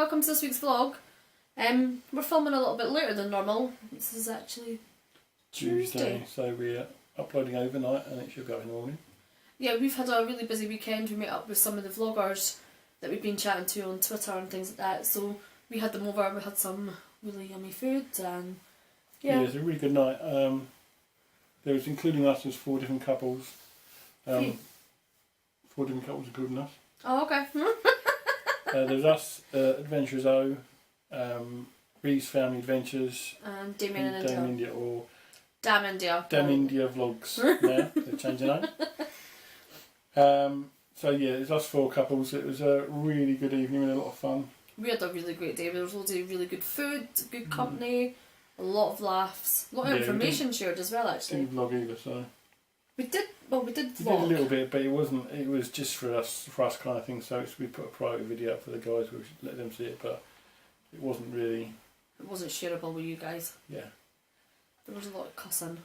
welcome to this week's vlog. We're filming a little bit later than normal. This is actually Tuesday. So we're uploading overnight and it should go in the morning. Yeah, we've had a really busy weekend. We met up with some of the vloggers that we've been chatting to on Twitter and things like that. So we had them over, we had some really yummy food and yeah. It was a really good night. There was, including us, there's 4 different couples. 4 different couples including us. Oh, okay. There's us, Adventure O, Ree's Family Adventures, and Damien and Dame India, or Damn India. Damn India Vlogs now, they've changed their name. So yeah, it's us 4 couples. It was a really good evening and a lot of fun. We had a really great day. There was loads of really good food, good company, a lot of laughs, a lot of information shared as well actually. Didn't vlog either, so. We did vlog. We did a little bit, but it was just for us kind of thing, so we put a private video up for the guys, we let them see it, but it wasn't really... It wasn't shareable with you guys. Yeah. There was a lot of cussing.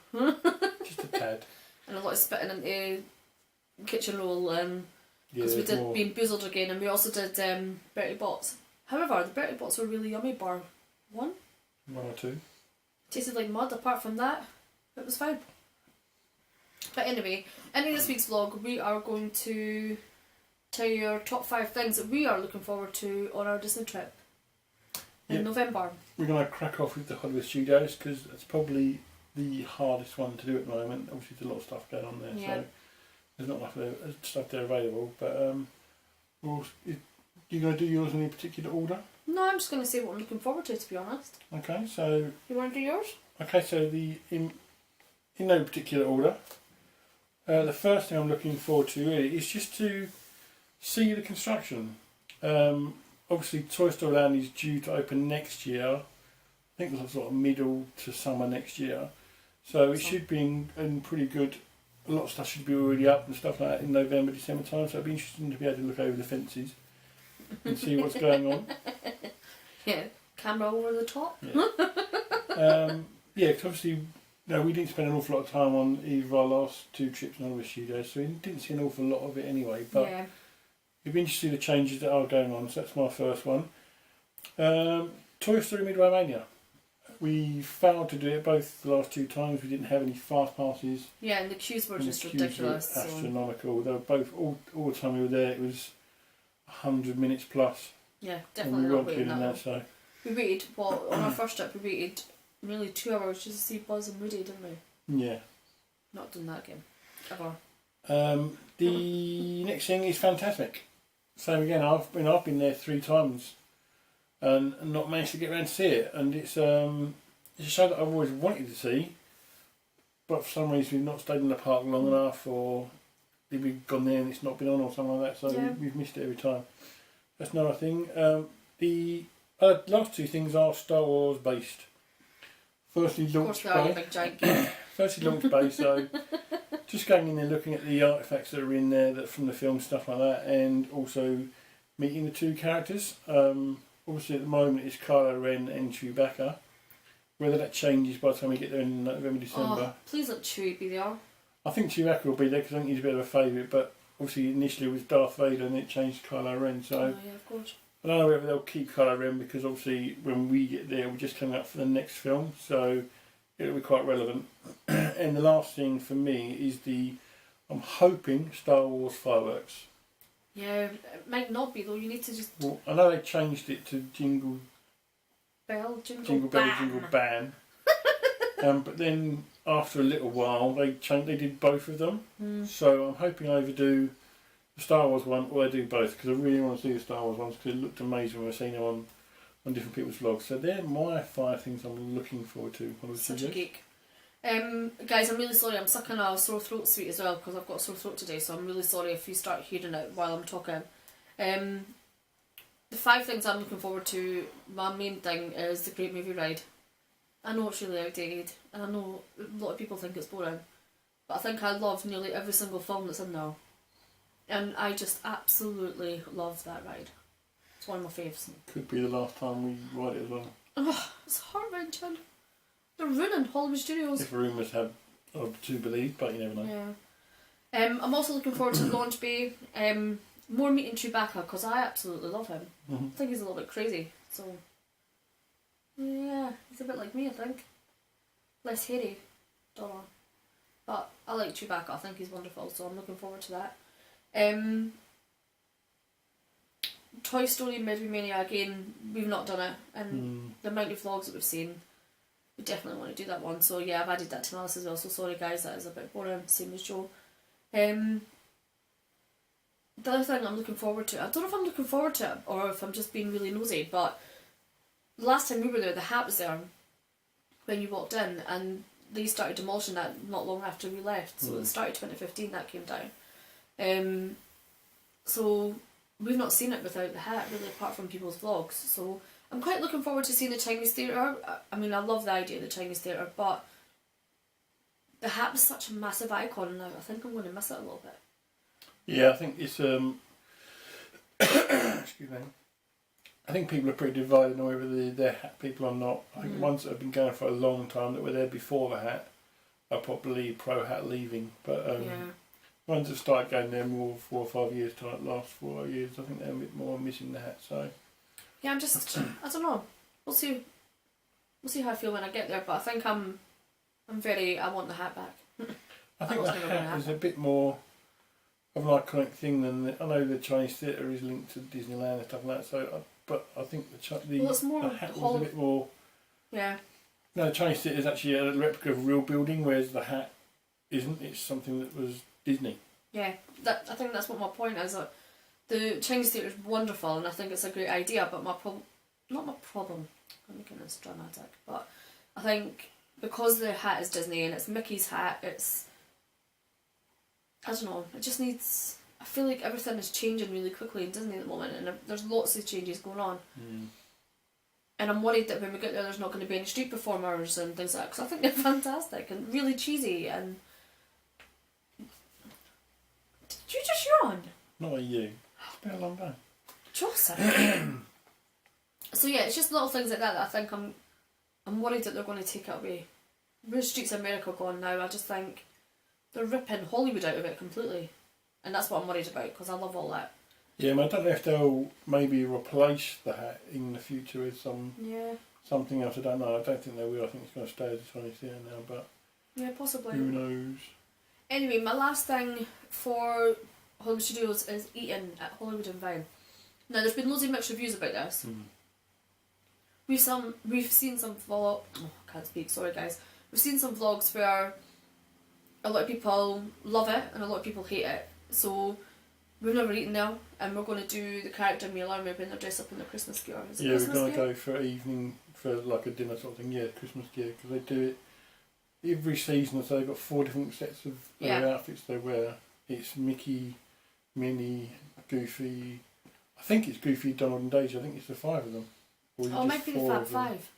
Just a tad. And a lot of spitting into kitchen roll, because Yeah, we did Being Boozled again, and we also did Bertie Bott's. However, the Bertie Bott's were really yummy, bar 1. 1 or 2. Tasted like mud. Apart from that, it was fine. But anyway, in this week's vlog, we are going to tell you our top 5 things that we are looking forward to on our Disney trip in November. We're going to crack off with the Hollywood Studios because it's probably the hardest one to do at the moment. Obviously, there's a lot of stuff going on there, so there's not enough stuff there available. But you're going to do yours in any particular order? No, I'm just going to say what I'm looking forward to be honest. Okay, so... You want to do yours? Okay, so in no particular order. The first thing I'm looking forward to really is just to see the construction. Obviously Toy Story Land is due to open next year. I think it's sort of middle to summer next year. So it should be in pretty good, a lot of stuff should be already up and stuff like that in November, December time. So it'll be interesting to be able to look over the fences and see what's going on. Yeah, camera over the top. Yeah, because obviously... No, we didn't spend an awful lot of time on either of our last 2 trips in Hollywood Studios, so we didn't see an awful lot of it anyway. But it'd be interesting to see the changes that are going on, so that's my first one. Toy Story Midway Mania. We failed to do it both the last 2 times. We didn't have any fast passes. Yeah, and the queues were just ridiculous. Astronomical. They were both, all the time we were there, it was 100 minutes plus. Yeah, definitely not waiting that long. So. We waited, on our first trip, we waited nearly 2 hours just to see Buzz and Woody, didn't we? Yeah. Not doing that again. Ever. The next thing is Fantasmic. Same again, I've been there 3 times and not managed to get around to see it, and it's a show that I've always wanted to see, but for some reason we've not stayed in the park long enough, or we've gone there and it's not been on or something like that, so we've missed it every time. That's another thing. The last 2 things are Star Wars based. Firstly, launch bay, so just going in there looking at the artefacts that are in there from the film, stuff like that, and also meeting the 2 characters. Obviously at the moment it's Kylo Ren and Chewbacca. Whether that changes by the time we get there in November, December. Oh, please let Chewie be there. I think Chewbacca will be there because I think he's a bit of a favourite, but obviously initially it was Darth Vader and it changed to Kylo Ren, so... Oh yeah, of course. I don't know whether they'll keep Kylo Ren because obviously when we get there we're just coming up for the next film, so it'll be quite relevant. And the last thing for me is I'm hoping Star Wars fireworks. Yeah, it might not be though, you need to just... Well, I know they changed it to Jingle Bell, Jingle Ban. But then after a little while they did both of them. So I'm hoping I either do the Star Wars one, or I do both, because I really want to see the Star Wars ones because it looked amazing when I've seen them on different people's vlogs. So they're my 5 things I'm looking forward to. Such a geek. Guys, I'm really sorry, I'm sucking a sore throat sweet as well because I've got a sore throat today, so I'm really sorry if you start hearing it while I'm talking. The 5 things I'm looking forward to, my main thing is the Great Movie Ride. I know it's really outdated, and I know a lot of people think it's boring, but I think I love nearly every single film that's in there. And I just absolutely love that ride. It's one of my faves. Could be the last time we ride it as well. Oh, it's heart-wrenching. They're ruining Hollywood Studios. If rumours have to believe, but you never know. Yeah. I'm also looking forward to Launch Bay. more meeting Chewbacca because I absolutely love him. Mm-hmm. I think he's a little bit crazy. So yeah, he's a bit like me. I think less hairy, don't know. But I like Chewbacca. I think he's wonderful. So I'm looking forward to that. Toy Story Midway Mania again. We've not done it, and the amount of vlogs that we've seen, we definitely want to do that one. So yeah, I've added that to my list as well. So sorry guys, that is a bit boring. Same as Joe. The other thing I'm looking forward to, I don't know if I'm looking forward to it or if I'm just being really nosy, but last time we were there, the hat was there when you walked in, and they started demolishing that not long after we left. So it started 2015, that came down. So we've not seen it without the hat, really, apart from people's vlogs. So I'm quite looking forward to seeing the Chinese theatre. I mean, I love the idea of the Chinese theatre, but the hat was such a massive icon now. I think I'm going to miss it a little bit. Yeah, I think it's excuse me. I think people are pretty divided on whether they're hat people or not. I think ones that have been going for a long time that were there before the hat are probably pro hat leaving, but ones that started going there more 4 or 5 years time, last 4 years, I think they're a bit more missing the hat. So yeah, I'm just I don't know. We'll see how I feel when I get there. But I think I want the hat back. I think the hat is a bit more of an iconic thing than I know the Chinese theatre is linked to Disneyland and stuff like that. So, but I think the hat was a bit more. Yeah. No, the Chinese theatre is actually a replica of a real building, whereas the hat isn't. It's something that was Disney. Yeah, I think that's what my point is. That the Chinese theatre is wonderful, and I think it's a great idea. But not my problem. I'm making this dramatic, but I think because the hat is Disney and it's Mickey's hat, I don't know, it just needs... I feel like everything is changing really quickly in Disney at the moment, and there's lots of changes going on. And I'm worried that when we get there there's not going to be any street performers and things like that, because I think they're fantastic and really cheesy. And did you just yawn? Not like you. It's been a long day. Joseph. So yeah, it's just little things like that I think I'm worried that they're going to take it away. Where's Streets of America gone now? I just think they're ripping Hollywood out of it completely, and that's what I'm worried about because I love all that. Yeah, I don't know if they'll maybe replace the hat in the future with something else. I don't know. I don't think they will. I think it's going to stay as a Chinese theatre now, but yeah, possibly. Who knows? Anyway, my last thing for Hollywood Studios is eating at Hollywood and Vine. Now, there's been loads of mixed reviews about this. We've seen some vlog. Oh, I can't speak. Sorry, guys. We've seen some vlogs where a lot of people love it and a lot of people hate it. So we've never eaten there, and we're going to do the character meal when they're dressed up in the Christmas gear. Yeah, we're going to go for evening for like a dinner sort of thing. Yeah, Christmas gear, because they do it every season. So they've got 4 different sets of outfits they wear. It's Mickey, Minnie, Goofy. I think it's Goofy, Donald, and Daisy. I think it's the 5 of them. Or it might be the Fab 5.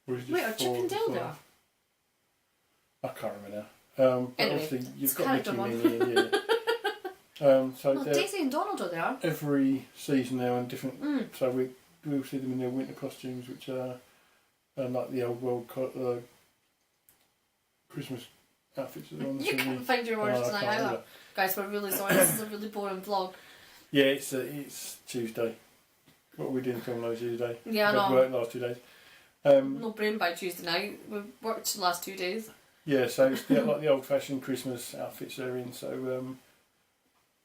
Wait, are Chip and Dale there? I can't remember now. Anyway, obviously you've got Mickey, Minnie, and Daisy and Donald are there. Every season they're on different. So we'll see them in their winter costumes, which are like the old world Christmas outfits. That are on the You can't find your words tonight either. Guys, we're really sorry. This is a really boring vlog. Yeah, it's Tuesday. What are we doing film those Tuesday? Yeah, I know. Worked last 2 days. No brain by Tuesday night. We've worked the last 2 days. Yeah, so it's like the old-fashioned Christmas outfits they're in. So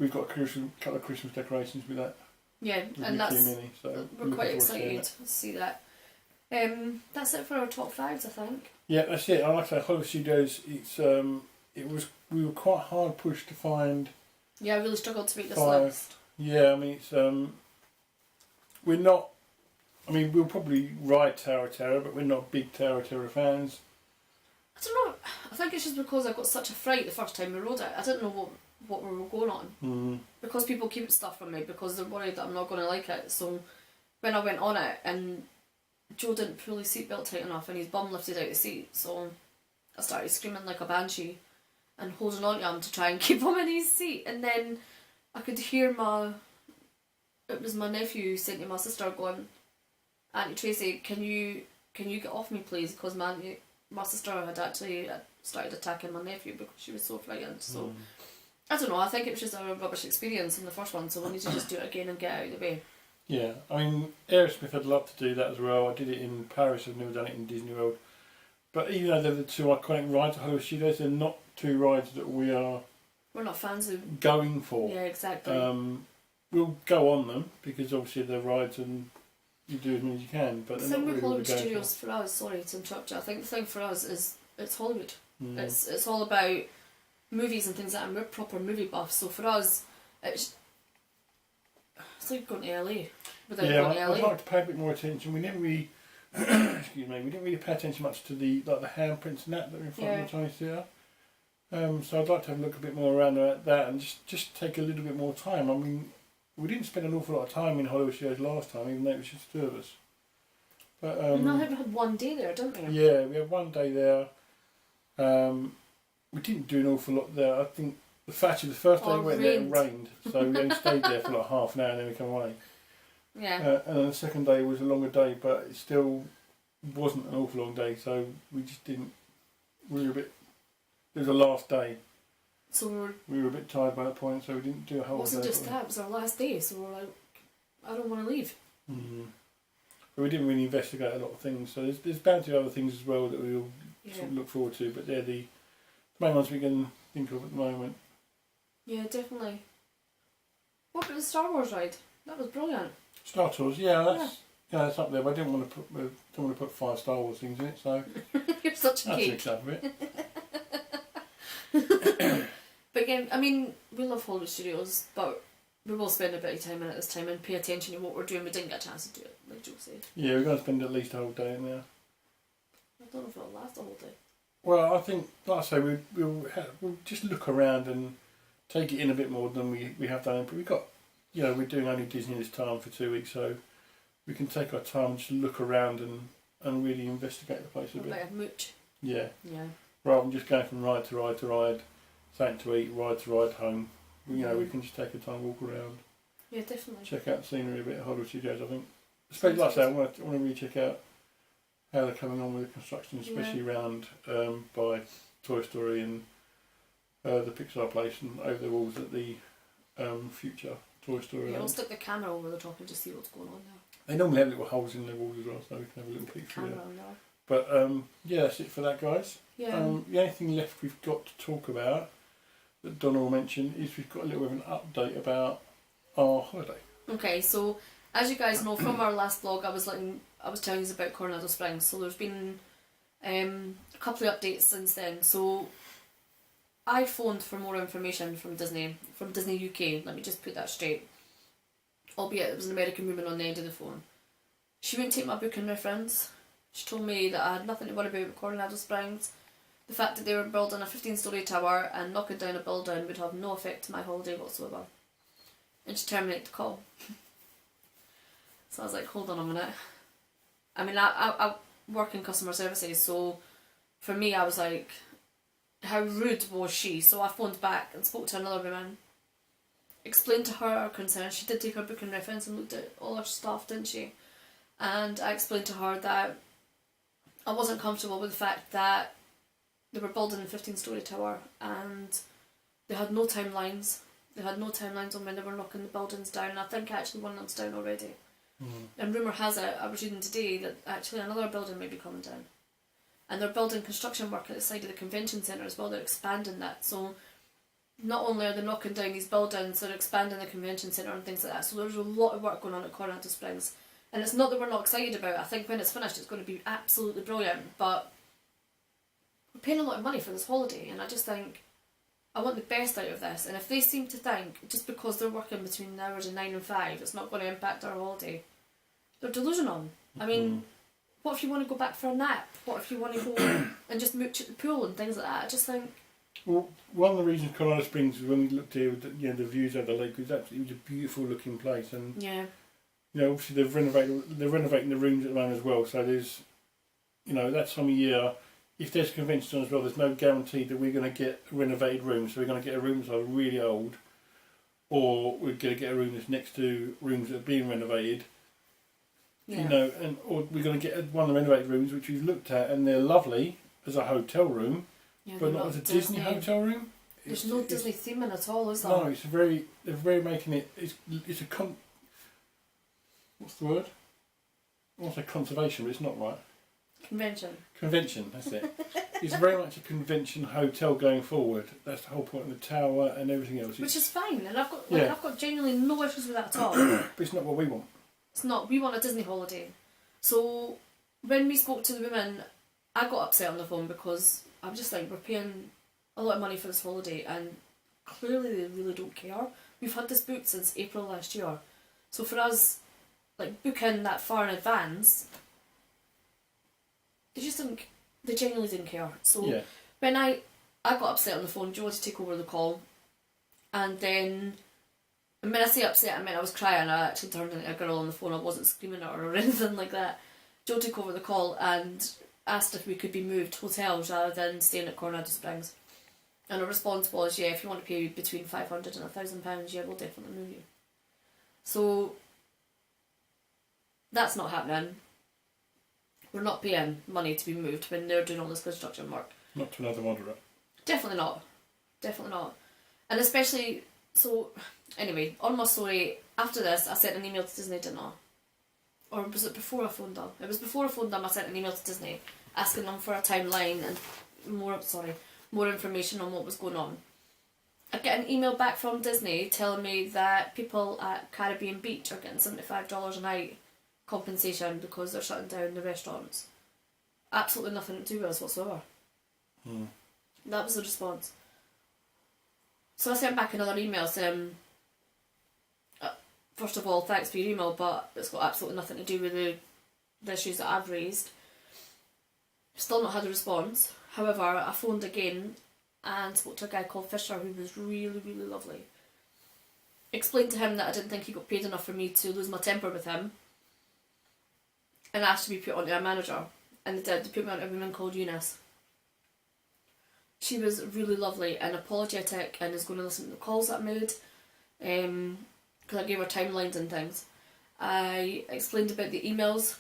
we've got a couple of Christmas decorations with that. Yeah, with and Mickey and Minnie, so we're quite excited to see that. That's it for our top 5s, I think. Yeah, that's it. I like to say Hollywood Studios. We were quite hard pushed to find. Yeah, I really struggled to make this 5. list. Yeah, I mean we're not. I mean, we'll probably ride Tower of Terror, but we're not big Tower of Terror fans. I don't know. I think it's just because I got such a fright the first time we rode it. I didn't know what we were going on. Because people keep stuff from me because they're worried that I'm not going to like it. So when I went on it and Joe didn't pull his seatbelt tight enough and his bum lifted out the seat, so I started screaming like a banshee and holding on to him to try and keep him in his seat. And then I could hear it was my nephew saying to my sister going, "Auntie Tracy, can you get off me please?" Because my sister had actually started attacking my nephew because she was so frightened. So I don't know, I think it was just a rubbish experience in the first one, so we need to just do it again and get out of the way. Yeah, I mean, Aerosmith, I'd love to do that as well. I did it in Paris, I've never done it in Disney World. But even though they're the two iconic rides at Hollywood Studios, they're not two rides that we're not fans of going for. Yeah, exactly. We'll go on them because obviously they're rides and you do as many as you can. But the thing with Hollywood Studios for us, sorry to interrupt you, I think the thing for us is it's Hollywood. It's all about movies and things like that, and we're proper movie buffs. So for us, it's like going to LA without going to LA. I'd like to pay a bit more attention. We never really, excuse me, we didn't really pay attention much to the handprints and that are in front of the Chinese Theatre. So I'd like to have a look a bit more around at that and just take a little bit more time. I mean, we didn't spend an awful lot of time in Hollywood Studios last time, even though it was just two of us. But we had one day there, didn't we? Yeah, we had one day there. We didn't do an awful lot there. I think the fact is the first day we went there it rained, so we only stayed there for like half an hour and then we come away. Yeah. And then the second day was a longer day, but it still wasn't an awful long day, so we just didn't. We were a bit. It was the last day. So we were a bit tired by that point, so we didn't do a whole day. It wasn't just that, it was our last day, so we're like, I don't want to leave. But we didn't really investigate a lot of things, so there's bound to be other things as well that we'll sort of look forward to, but they're the main ones we can think of at the moment. Yeah, definitely. What about the Star Wars ride? That was brilliant. Star Tours, that's up there, but I didn't want to put 5 Star Wars things in it, so you're such a that's geek. exciting. But again, I mean, we love Hollywood Studios, but we will spend a bit of time in it this time and pay attention to what we're doing. We didn't get a chance to do it, like Joe said. Yeah, we're going to spend at least a whole day in there. I don't know if it'll last the whole day. Well, I think, like I say, we'll just look around and take it in a bit more than we have done. But we've got, we're doing only Disney this time for 2 weeks, so we can take our time and just look around and really investigate the place a bit. Like a mooch. Yeah. Yeah. Rather than just going from ride to ride to ride, something to eat, ride to ride home. We can just take a time, walk around. Yeah, definitely. Check out the scenery a bit at Hollywood Studios, I think. Especially, like I say, I want to really check out how they're coming on with the construction, especially around by Toy Story and the Pixar place and over the walls at the future Toy Story. Yeah, we'll stick the camera over the top and just see what's going on there. They normally have little holes in the walls as well, so we can have a little peek through there. But that's it for that, guys. Yeah. The only thing left we've got to talk about that Donna will mention is we've got a little bit of an update about our holiday. Okay, so as you guys know from our last vlog, I was telling you about Coronado Springs. So there's been a couple of updates since then. So I phoned for more information from Disney UK. Let me just put that straight. Albeit it was an American woman on the end of the phone. She wouldn't take my booking reference. She told me that I had nothing to worry about with Coronado Springs. The fact that they were building a 15-storey tower and knocking down a building would have no effect to my holiday whatsoever. And she terminated the call. So I was like, hold on a minute. I mean, I work in customer services, so for me I was like, how rude was she? So I phoned back and spoke to another woman. Explained to her our concerns. She did take her booking reference and looked at all her stuff, didn't she? And I explained to her that I wasn't comfortable with the fact that they were building a 15-storey tower and they had no timelines. They had no timelines on when they were knocking the buildings down. I think actually one of them's down already. And rumour has it, I was reading today, that actually another building may be coming down. And they're building construction work at the side of the convention centre as well. They're expanding that. So not only are they knocking down these buildings, they're expanding the convention centre and things like that. So there's a lot of work going on at Coronado Springs. And it's not that we're not excited about it. I think when it's finished it's going to be absolutely brilliant. But we're paying a lot of money for this holiday, and I just think I want the best out of this. And if they seem to think just because they're working between the hours of 9 and 5 it's not going to impact our holiday, they're delusional. I mean, what if you want to go back for a nap? What if you want to go and just mooch at the pool and things like that? I just think... Well, one of the reasons Colorado Springs was when we looked here, the views over the lake was absolutely a beautiful looking place, and obviously they're renovating the rooms at the moment as well. So there's, that time of year, if there's conventions on as well, there's no guarantee that we're going to get a renovated room. So we're going to get a room that's really old, or we're going to get a room that's next to rooms that are being renovated. Yeah. Or we're going to get one of the renovated rooms which we've looked at and they're lovely as a hotel room, but not as a Disney hotel room. There's no Disney theme in at all, is there? No, they're very making it. It's a what's the word? I want to say conservation, but it's not right. Convention, that's it. It's very much a convention hotel going forward. That's the whole point of the tower and everything else. Which is fine, and I've got genuinely no issues with that at all. But it's not what we want. It's not. We want a Disney holiday. So when we spoke to the women, I got upset on the phone because I'm just like, we're paying a lot of money for this holiday, and clearly they really don't care. We've had this booked since April last year, so for us, like, booking that far in advance, they genuinely didn't care. So when I got upset on the phone, Joe had to take over the call, and then, and when I say upset, I meant I was crying. I actually turned into a girl on the phone. I wasn't screaming at her or anything like that. Joe took over the call and asked if we could be moved hotels rather than staying at Coronado Springs. And her response was, yeah, if you want to pay between £500 and £1,000, yeah, we'll definitely move you. So that's not happening. We're not paying money to be moved when they're doing all this construction work. Not to another moderate. Definitely not. Definitely not. And especially, so, anyway, on my story, after this, I sent an email to Disney, didn't I? Or was it before I phoned them? It was before I phoned them. I sent an email to Disney asking them for a timeline and more information on what was going on. I get an email back from Disney telling me that people at Caribbean Beach are getting $75 a night compensation because they're shutting down the restaurants. Absolutely nothing to do with us whatsoever. That was the response. So I sent back another email saying, first of all, thanks for your email, but it's got absolutely nothing to do with the issues that I've raised. Still not had a response. However, I phoned again and spoke to a guy called Fisher who was really, really lovely. Explained to him that I didn't think he got paid enough for me to lose my temper with him, and asked to be put onto a manager. And they did. They put me on a woman called Eunice. She was really lovely and apologetic and is going to listen to the calls that I made, because I gave her timelines and things. I explained about the emails.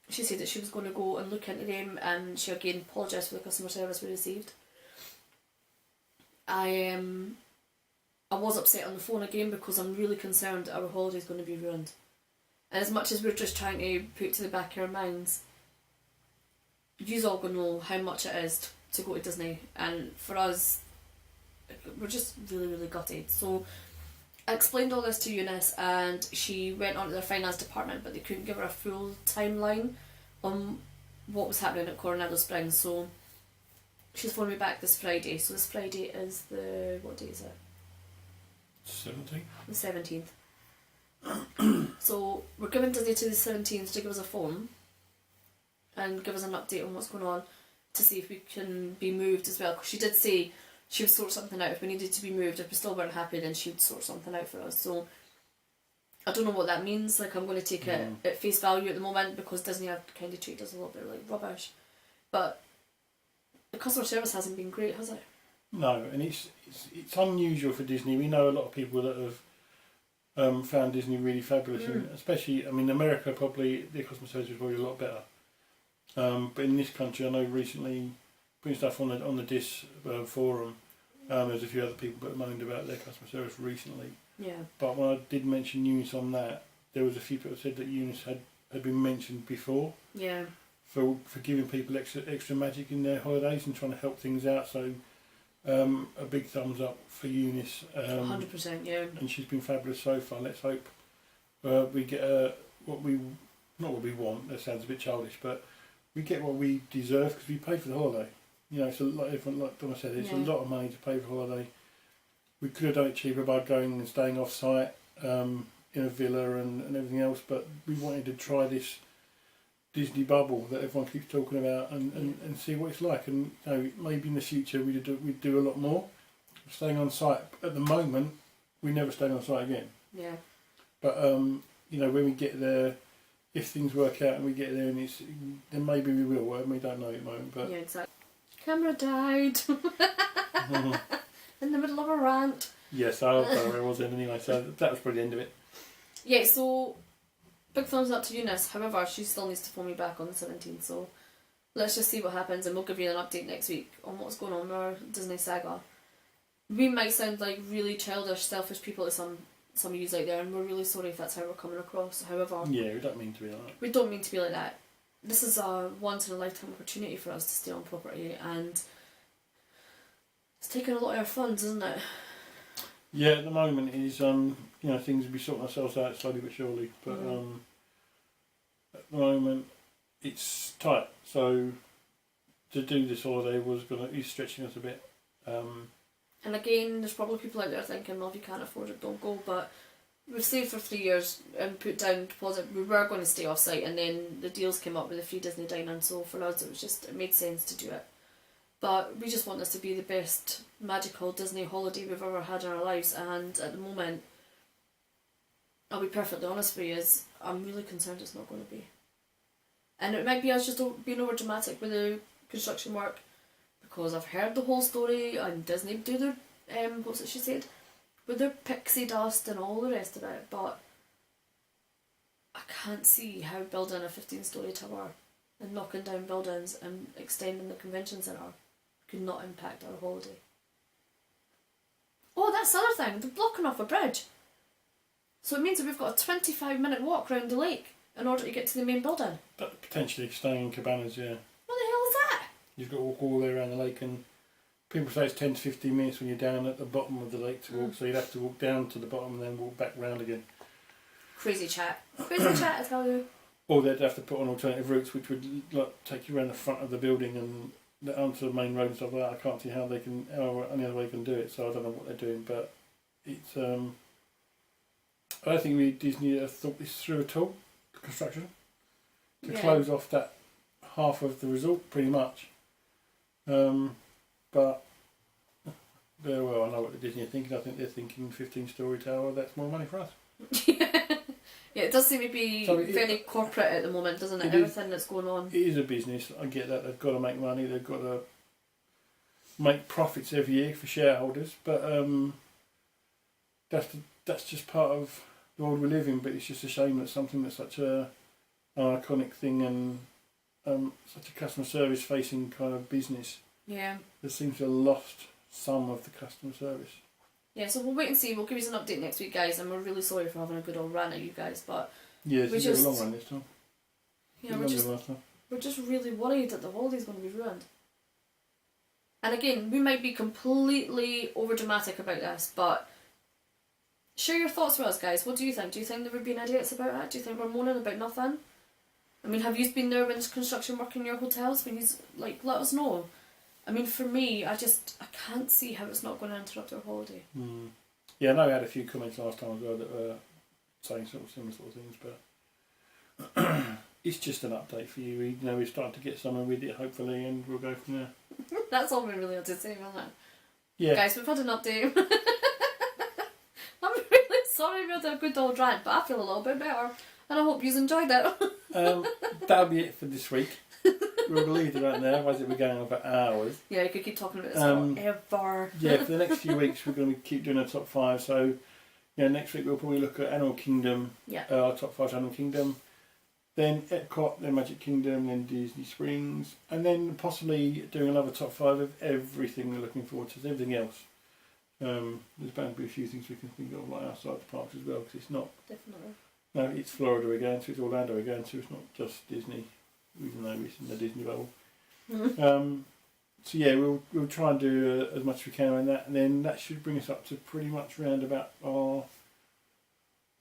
She said that she was going to go and look into them, and she again apologised for the customer service we received. I was upset on the phone again because I'm really concerned that our holiday is going to be ruined. And as much as we're just trying to put to the back of our minds, you's all going to know how much it is to go to Disney, and for us, we're just really, really gutted. So I explained all this to Eunice, and she went on to their finance department, but they couldn't give her a full timeline on what was happening at Coronado Springs. So she's phoned me back this Friday. So this Friday is what day is it? 17th. The 17th. So we're giving Disney to the 17th to give us a phone and give us an update on what's going on, to see if we can be moved as well. Because she did say she would sort something out if we needed to be moved. If we still weren't happy, then she would sort something out for us. So I don't know what that means. Like, I'm going to take it at face value at the moment, because Disney have kind of treated us a little bit like rubbish. But the customer service hasn't been great, has it? No, and it's unusual for Disney. We know a lot of people that have found Disney really fabulous, and especially, I mean, America probably, their customer service is probably a lot better. But in this country, I know recently, putting stuff on the DIS forum, there's a few other people that moaned about their customer service recently. Yeah. But when I did mention Eunice on that, there was a few people that said that Eunice had been mentioned before. Yeah. For giving people extra magic in their holidays and trying to help things out. So a big thumbs up for Eunice. 100%, yeah. And she's been fabulous so far. Let's hope we get not what we want. That sounds a bit childish, but we get what we deserve because we paid for the holiday. You know, so like Donna said, it's a lot of money to pay for a holiday. We could have done it cheaper by going and staying off site in a villa and everything else, but we wanted to try this Disney bubble that everyone keeps talking about and see what it's like. And you know, maybe in the future we'd do a lot more staying on site. At the moment, we never stay on site again. Yeah. But you know, when we get there, if things work out and we get there, and then maybe we will. We don't know at the moment, but yeah, exactly. Camera died in the middle of a rant. Yes, I don't know where I was in anyway. So that was probably the end of it. Yeah. So big thumbs up to Eunice. However, she still needs to phone me back on the 17th. So let's just see what happens, and we'll give you an update next week on what's going on with our Disney saga. we might sound like really childish, selfish people to some of you out there, and we're really sorry if that's how we're coming across. However, yeah, we don't mean to be like that. We don't mean to be like that. This is a once in a lifetime opportunity for us to stay on property, and it's taking a lot of our funds, isn't it? Yeah, at the moment is things will be sorting ourselves out slowly but surely. But at the moment it's tight. So to do this holiday is stretching us a bit. And again, there's probably people out there thinking, well, if you can't afford it, don't go. But we've saved for 3 years and put down deposit. We were going to stay off site, and then the deals came up with the free Disney dining. So for us, it made sense to do it. But we just want this to be the best magical Disney holiday we've ever had in our lives, and at the moment, I'll be perfectly honest with you, I'm really concerned it's not going to be. And it might be us just being over dramatic with the construction work, because I've heard the whole story, and Disney do their, what's it she said? With their pixie dust and all the rest of it, but I can't see how building a 15-storey tower and knocking down buildings and extending the convention centre could not impact our holiday. Oh, that's the other thing, they're blocking off a bridge. So it means that we've got a 25-minute walk round the lake in order to get to the main building. But potentially staying in cabanas, yeah. What the hell is that? You've got to walk all the way around the lake, and people say it's 10 to 15 minutes when you're down at the bottom of the lake to walk, so you'd have to walk down to the bottom and then walk back round again. Crazy chat. Crazy chat, I tell you. Or they'd have to put on alternative routes which would take you around the front of the building and onto the main road and stuff like that. I can't see how any other way they can do it, so I don't know what they're doing, but it's I don't think Disney have thought this through at all, the construction, to close off that half of the resort pretty much. But very well, I know what the Disney are thinking. I think they're thinking 15-storey tower, that's more money for us. Yeah, it does seem to be fairly corporate at the moment, doesn't it? Everything that's going on. It is a business, I get that. They've got to make money, they've got to make profits every year for shareholders, but that's just part of the world we live in. But it's just a shame that something that's such an iconic thing and such a customer service facing kind of business, that seems to have lost some of the customer service. Yeah, so we'll wait and see. We'll give you an update next week, guys, and we're really sorry for having a good old rant at you guys, but yeah, it's a long run this time. Yeah, we're just really worried that the holiday's going to be ruined. And again, we might be completely over dramatic about this, but share your thoughts with us, guys. What do you think? Do you think there would be idiots about it? Do you think we're moaning about nothing? I mean, have you been there when there's construction work in your hotels? When you let us know. I mean, for me, I can't see how it's not going to interrupt our holiday. Yeah, I know we had a few comments last time as well that were saying similar sort of things, but it's just an update for you. We're starting to get somewhere with it, hopefully, and we'll go from there. That's all we really had to say, isn't it? Yeah. Guys, we've had an update. I'm really sorry we had a good old rant, but I feel a little bit better, and I hope you enjoyed it. That'll be it for this week. We'll leave it right there, otherwise it'll be going on for hours. Yeah, you could keep talking about this forever. Yeah, for the next few weeks we're going to keep doing our top 5. So, next week we'll probably look at Animal Kingdom, our top 5 Animal Kingdom, then Epcot, then Magic Kingdom, then Disney Springs, and then possibly doing another top 5 of everything we're looking forward to, everything else. There's bound to be a few things we can think of like outside the parks as well, because it's not... Definitely. No, it's Florida we're going to, it's Orlando we're going to, it's not just Disney, even though it's in the Disney bubble. So yeah, we'll try and do as much as we can on that, and then that should bring us up to pretty much round about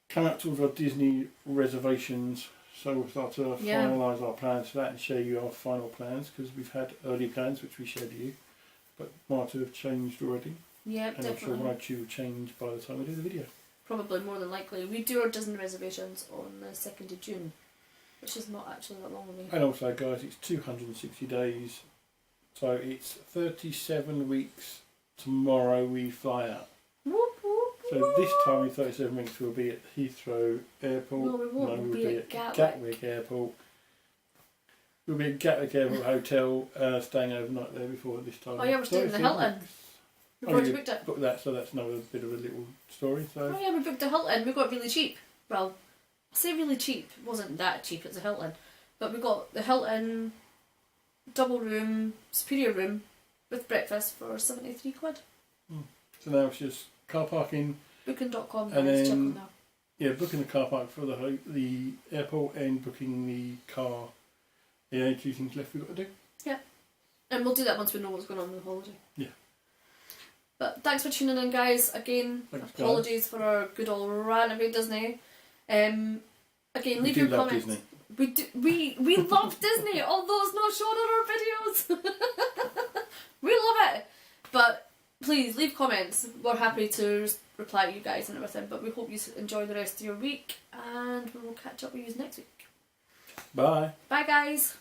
coming up towards our Disney reservations. So we'll start to finalise our plans for that and show you our final plans, because we've had early plans which we shared with you, but might have changed already. Yeah, and definitely. I'm sure one or two will change by the time we do the video. Probably more than likely. We do our Disney reservations on the 2nd of June. Which is not actually that long away. And also, guys, it's 260 days, so it's 37 weeks tomorrow we fly out. Whoop, whoop, so this time in 37 weeks we'll be at Heathrow Airport. No, we won't. We'll be at Gatwick Airport. We'll be at Gatwick Airport Hotel, staying overnight there before this time. Oh yeah, we're staying in the Hilton. We've already booked it. Booked that, so that's another bit of a little story. So. Oh yeah, we booked the Hilton. We got really cheap. Well, I say really cheap. It wasn't that cheap. It's a Hilton, but we got the Hilton double room, superior room with breakfast for 73 quid. So now it's just car parking. Booking.com, And guys, check then- on that. Yeah, booking the car park for the airport and booking the car. Yeah, 2 things left we've got to do. And we'll do that once we know what's going on with the holiday. Yeah. But thanks for tuning in, guys. Again, Thanks, apologies for our good old rant about Disney. Again, We leave do your love comments. Disney. We love Disney, although it's not shown on our videos. We love it. But please leave comments. We're happy to reply to you guys and everything. But we hope you enjoy the rest of your week, and we will catch up with you next week. Bye. Bye, guys.